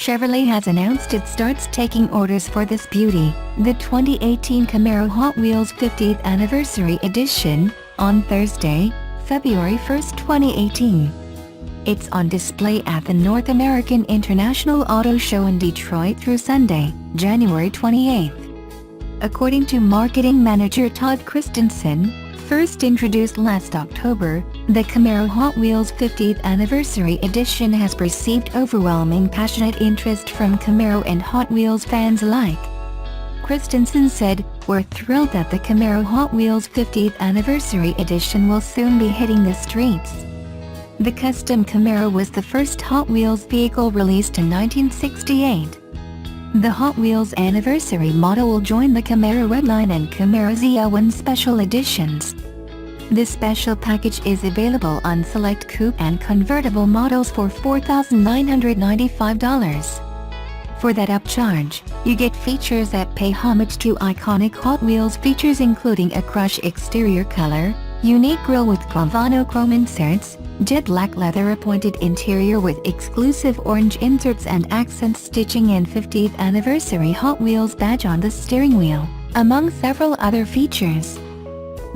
Chevrolet has announced it starts taking orders for this beauty, the 2018 Camaro Hot Wheels 50th Anniversary Edition, on Thursday, February 1, 2018. It's on display at the North American International Auto Show in Detroit through Sunday, January 28. According to marketing manager Todd Christensen, first introduced last October, the Camaro Hot Wheels 50th Anniversary Edition has received overwhelming passionate interest from Camaro and Hot Wheels fans alike. Christensen said, "We're thrilled that the Camaro Hot Wheels 50th Anniversary Edition will soon be hitting the streets." The custom Camaro was the first Hot Wheels vehicle released in 1968. The Hot Wheels Anniversary model will join the Camaro Redline and Camaro ZL1 Special Editions. This special package is available on select coupe and convertible models for $4,995. For that upcharge, you get features that pay homage to iconic Hot Wheels features including a crushed exterior color, unique grille with Gravano chrome inserts, jet black leather appointed interior with exclusive orange inserts and accent stitching and 50th Anniversary Hot Wheels badge on the steering wheel, among several other features.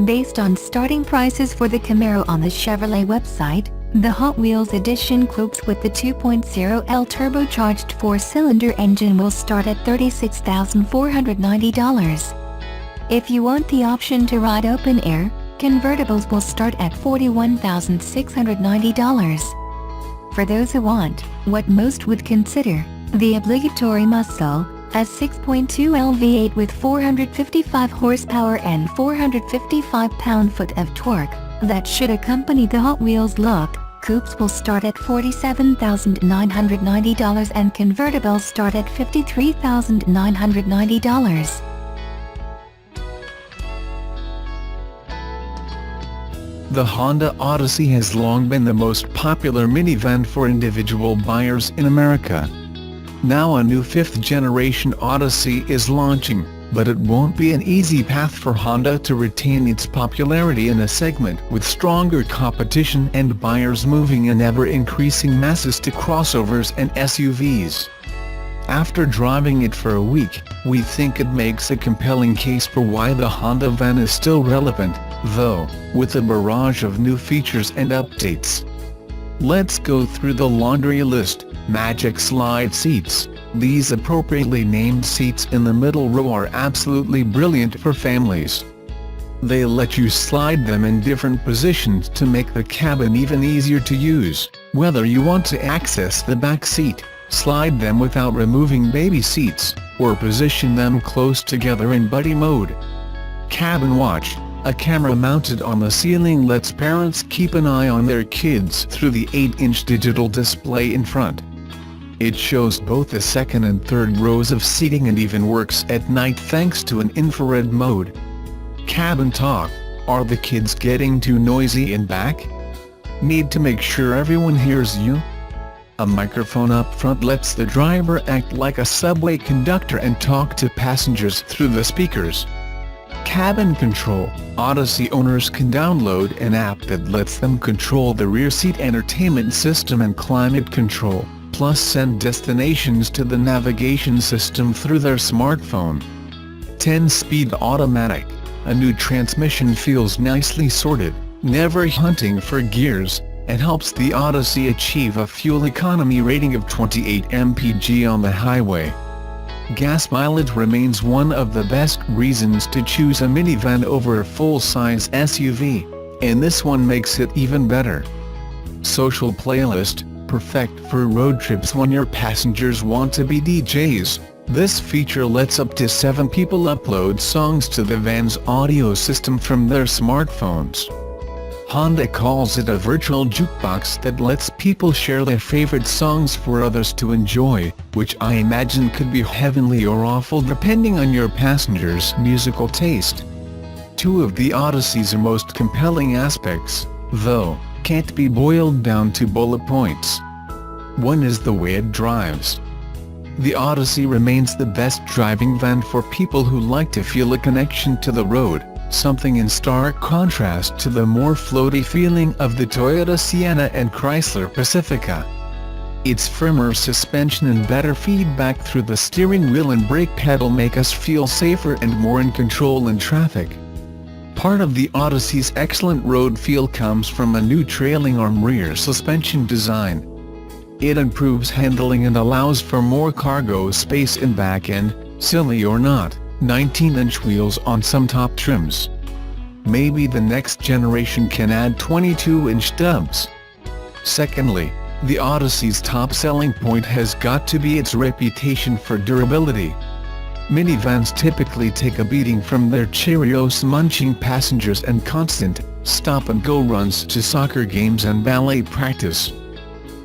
Based on starting prices for the Camaro on the Chevrolet website, the Hot Wheels edition coupes with the 2.0L turbocharged 4-cylinder engine will start at $36,490. If you want the option to ride open air, convertibles will start at $41,690. For those who want what most would consider the obligatory muscle, a 6.2L V8 with 455 horsepower and 455 pound-foot of torque that should accompany the Hot Wheels look, coupes will start at $47,990 and convertibles start at $53,990. The Honda Odyssey has long been the most popular minivan for individual buyers in America. Now a new fifth-generation Odyssey is launching, but it won't be an easy path for Honda to retain its popularity in a segment with stronger competition and buyers moving in ever-increasing masses to crossovers and SUVs. After driving it for a week, we think it makes a compelling case for why the Honda van is still relevant, though, with a barrage of new features and updates. Let's go through the laundry list. Magic slide seats. These appropriately named seats in the middle row are absolutely brilliant for families. They let you slide them in different positions to make the cabin even easier to use, whether you want to access the back seat, slide them without removing baby seats, or position them close together in buddy mode. Cabin Watch. A camera mounted on the ceiling lets parents keep an eye on their kids through the 8-inch digital display in front. It shows both the second and third rows of seating and even works at night thanks to an infrared mode. Cabin Talk. Are the kids getting too noisy in back? Need to make sure everyone hears you? A microphone up front lets the driver act like a subway conductor and talk to passengers through the speakers. Cabin Control. Odyssey owners can download an app that lets them control the rear seat entertainment system and climate control, plus send destinations to the navigation system through their smartphone. 10-speed automatic. A new transmission feels nicely sorted, never hunting for gears, and helps the Odyssey achieve a fuel economy rating of 28 mpg on the highway. Gas mileage remains one of the best reasons to choose a minivan over a full-size SUV, and this one makes it even better. Social playlist. Perfect for road trips when your passengers want to be DJs. This feature lets up to 7 people upload songs to the van's audio system from their smartphones. Honda calls it a virtual jukebox that lets people share their favorite songs for others to enjoy, which I imagine could be heavenly or awful depending on your passenger's musical taste. Two of the Odyssey's most compelling aspects, though, can't be boiled down to bullet points. One is the way it drives. The Odyssey remains the best driving van for people who like to feel a connection to the road, something in stark contrast to the more floaty feeling of the Toyota Sienna and Chrysler Pacifica. Its firmer suspension and better feedback through the steering wheel and brake pedal make us feel safer and more in control in traffic. Part of the Odyssey's excellent road feel comes from a new trailing arm rear suspension design. It improves handling and allows for more cargo space in back end, silly or not, 19-inch wheels on some top trims. Maybe the next generation can add 22-inch stubs. Secondly, the Odyssey's top selling point has got to be its reputation for durability. Minivans typically take a beating from their Cheerios-munching passengers and constant, stop-and-go runs to soccer games and ballet practice.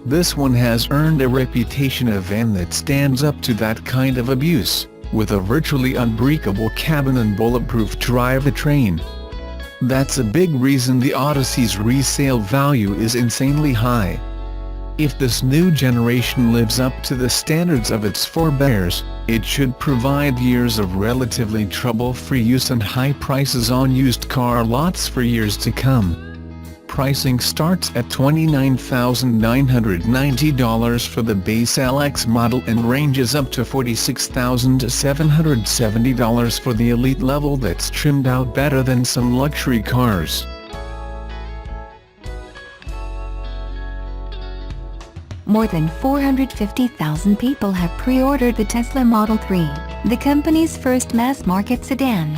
This one has earned a reputation of a van that stands up to that kind of abuse, with a virtually unbreakable cabin and bulletproof drivetrain. That's a big reason the Odyssey's resale value is insanely high. If this new generation lives up to the standards of its forebears, it should provide years of relatively trouble-free use and high prices on used car lots for years to come. Pricing starts at $29,990 for the base LX model and ranges up to $46,770 for the elite level that's trimmed out better than some luxury cars. More than 450,000 people have pre-ordered the Tesla Model 3, the company's first mass-market sedan.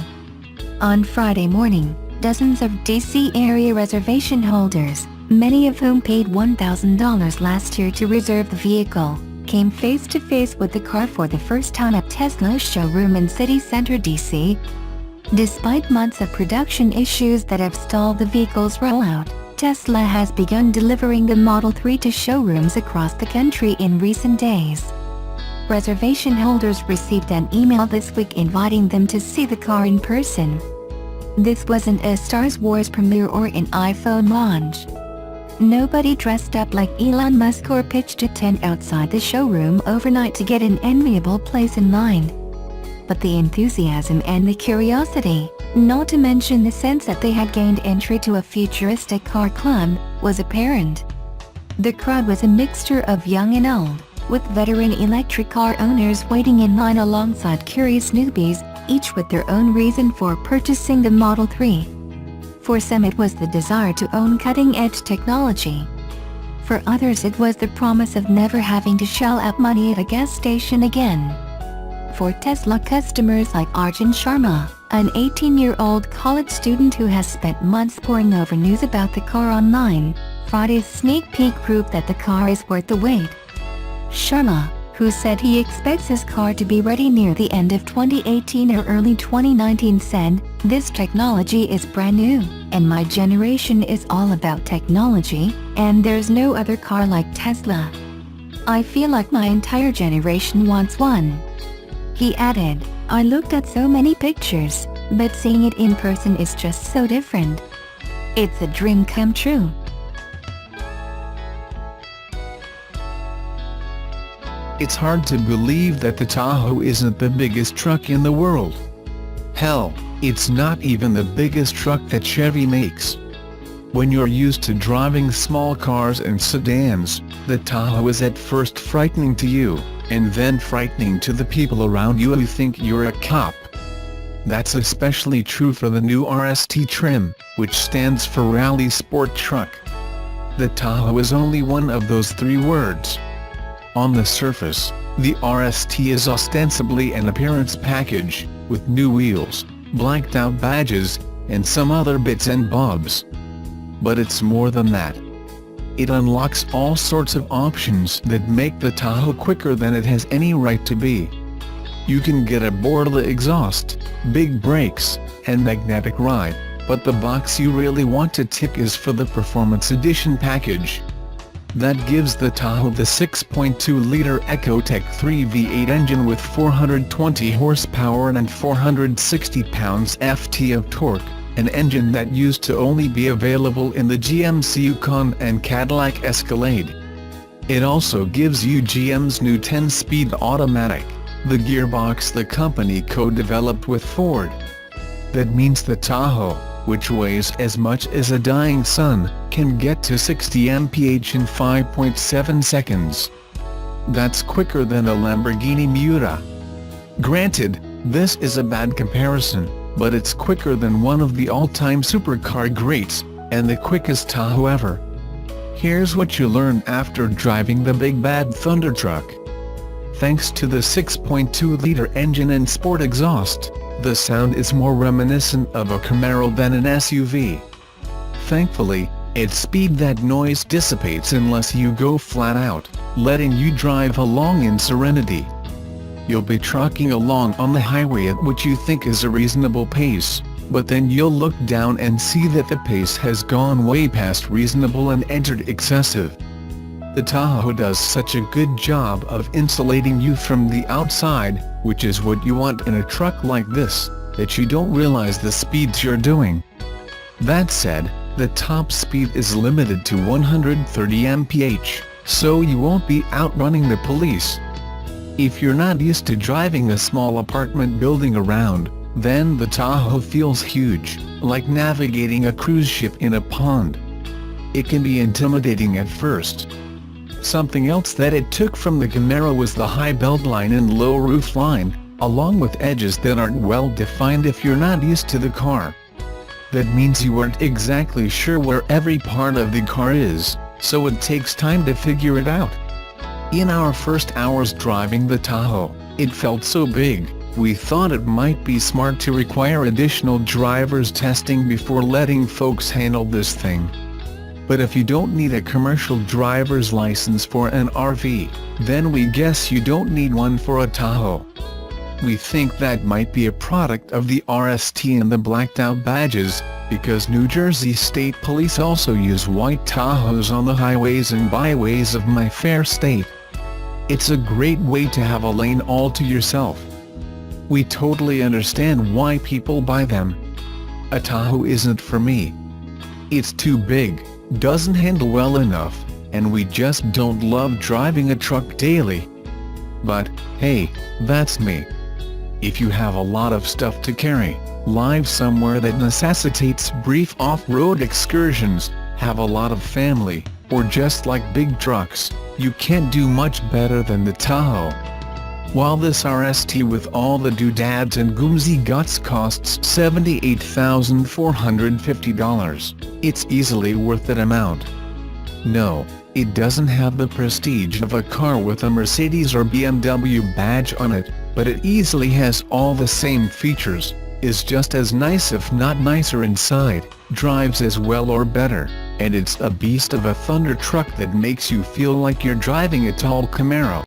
On Friday morning, dozens of DC area reservation holders, many of whom paid $1,000 last year to reserve the vehicle, came face-to-face with the car for the first time at Tesla's showroom in City Center, DC. Despite months of production issues that have stalled the vehicle's rollout, Tesla has begun delivering the Model 3 to showrooms across the country in recent days. Reservation holders received an email this week inviting them to see the car in person. This wasn't a Star Wars premiere or an iPhone launch. Nobody dressed up like Elon Musk or pitched a tent outside the showroom overnight to get an enviable place in line. But the enthusiasm and the curiosity, not to mention the sense that they had gained entry to a futuristic car club, was apparent. The crowd was a mixture of young and old, with veteran electric car owners waiting in line alongside curious newbies, each with their own reason for purchasing the Model 3. For some it was the desire to own cutting-edge technology. For others it was the promise of never having to shell out money at a gas station again. For Tesla customers like Arjun Sharma, an 18-year-old college student who has spent months poring over news about the car online, Friday's sneak peek proved that the car is worth the wait. Sharma, who said he expects his car to be ready near the end of 2018 or early 2019, said, "This technology is brand new, and my generation is all about technology, and there's no other car like Tesla. I feel like my entire generation wants one." He added, "I looked at so many pictures, but seeing it in person is just so different. It's a dream come true." It's hard to believe that the Tahoe isn't the biggest truck in the world. Hell, it's not even the biggest truck that Chevy makes. When you're used to driving small cars and sedans, the Tahoe is at first frightening to you, and then frightening to the people around you who think you're a cop. That's especially true for the new RST trim, which stands for Rally Sport Truck. The Tahoe is only one of those three words. On the surface, the RST is ostensibly an appearance package, with new wheels, blanked-out badges, and some other bits and bobs. But it's more than that. It unlocks all sorts of options that make the Tahoe quicker than it has any right to be. You can get a Borla exhaust, big brakes, and magnetic ride, but the box you really want to tick is for the Performance Edition package. That gives the Tahoe the 6.2-liter EcoTec 3 V8 engine with 420 horsepower and 460 pounds-ft of torque, an engine that used to only be available in the GMC Yukon and Cadillac Escalade. It also gives you GM's new 10-speed automatic, the gearbox the company co-developed with Ford. That means the Tahoe, which weighs as much as a dying sun, can get to 60 mph in 5.7 seconds. That's quicker than a Lamborghini Miura. Granted, this is a bad comparison, but it's quicker than one of the all-time supercar greats, and the quickest Tahoe ever. Here's what you learn after driving the big bad Thunder truck. Thanks to the 6.2-liter engine and sport exhaust, the sound is more reminiscent of a Camaro than an SUV. Thankfully, at speed that noise dissipates unless you go flat out, letting you drive along in serenity. You'll be trucking along on the highway at what you think is a reasonable pace, but then you'll look down and see that the pace has gone way past reasonable and entered excessive. The Tahoe does such a good job of insulating you from the outside, which is what you want in a truck like this, that you don't realize the speeds you're doing. That said, the top speed is limited to 130 mph, so you won't be outrunning the police. If you're not used to driving a small apartment building around, then the Tahoe feels huge, like navigating a cruise ship in a pond. It can be intimidating at first. Something else that it took from the Camaro was the high beltline and low roofline, along with edges that aren't well defined if you're not used to the car. That means you aren't exactly sure where every part of the car is, so it takes time to figure it out. In our first hours driving the Tahoe, it felt so big, we thought it might be smart to require additional driver's testing before letting folks handle this thing. But if you don't need a commercial driver's license for an RV, then we guess you don't need one for a Tahoe. We think that might be a product of the RST and the blacked-out badges, because New Jersey State Police also use white Tahoes on the highways and byways of my fair state. It's a great way to have a lane all to yourself. We totally understand why people buy them. A Tahoe isn't for me. It's too big, doesn't handle well enough, and we just don't love driving a truck daily. But, hey, that's me. If you have a lot of stuff to carry, live somewhere that necessitates brief off-road excursions, have a lot of family, or just like big trucks, you can't do much better than the Tahoe. While this RST with all the doodads and goomsy guts costs $78,450, it's easily worth that amount. No, it doesn't have the prestige of a car with a Mercedes or BMW badge on it, but it easily has all the same features, is just as nice if not nicer inside, drives as well or better, and it's a beast of a Thunder truck that makes you feel like you're driving a tall Camaro.